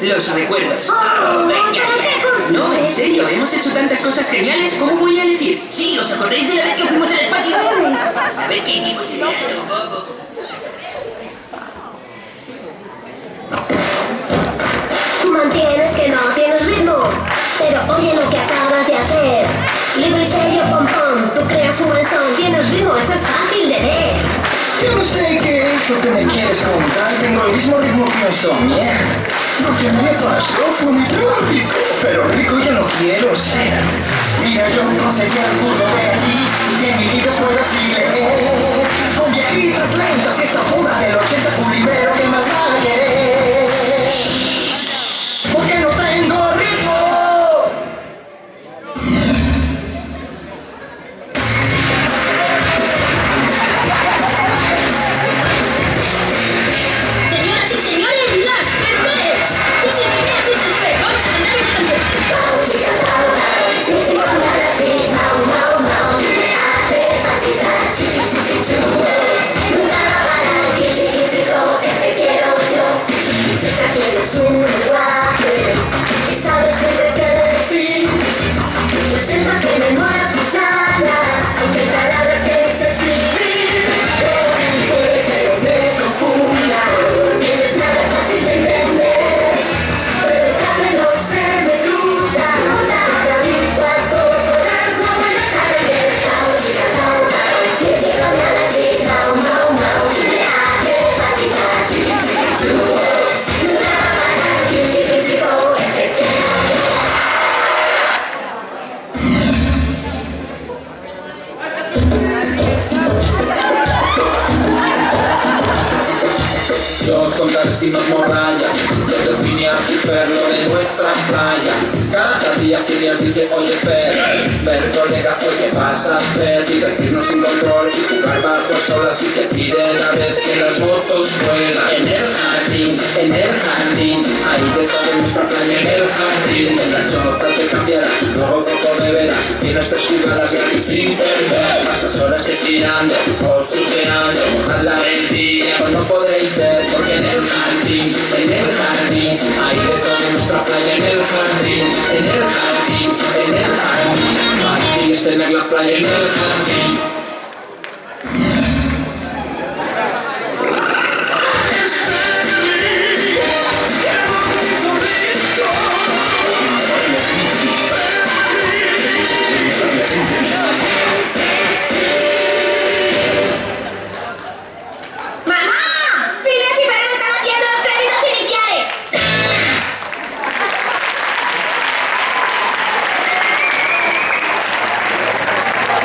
Los recuerdos. ¡Oh, venga! No, en serio, hemos hecho tantas cosas geniales, ¿cómo voy a elegir? Sí, ¿os acordáis de la vez que fuimos al espacio? A ver qué hicimos en verano. Mantienes que no tienes ritmo, pero oye lo que acabas de hacer. Libro y serio, pom pom, tú creas un buen son, tienes ritmo, eso es fácil de ver. Yo no sé qué es lo que me quieres contar, tengo el mismo ritmo que un somier. Lo que me pasó fue muy trágico, pero rico yo no quiero ser. Mira, yo conseguí algo de aquí, y en mis libros puedo así leer. Con viejitas lentas y esta funda del 80 primero que más va a querer. Porque no tengo ritmo. Señoras y señores, las Perfects. Y si primeras y Perfect, vamos a cantar esta canción. Es un lenguaje y sabes siempre qué decir. Yo siento que me muero a escucharla, aunque hay palabras que dice escribir. Pero me confunda, y no es nada fácil de entender. Pero el café no se me cruza, para mí cuanto poder no voy a saber. Chica, y el chico me habla así, mau, mau, mau. Me hace patinar, chiqui, chiqui, chu. Yo contar sin más morralla, yo define así perlo de nuestra playa. Cada día tiene alguien que oye Fer, colega, hoy qué pasa, Fer, divertirnos sin control y jugar bajo el sol, así que pide la vez que las motos vuelan. En el jardín, ahí de toda nuestra playa en el jardín. En la choza te cambiarás, luego poco beberás, tienes 3 jugadas gratis sin perder. Pasas horas estirando o surfeando, mojadla en día, pues no podréis ver. Porque en el jardín, ahí de toda nuestra playa en el jardín, fácil es tener la playa en el jardín.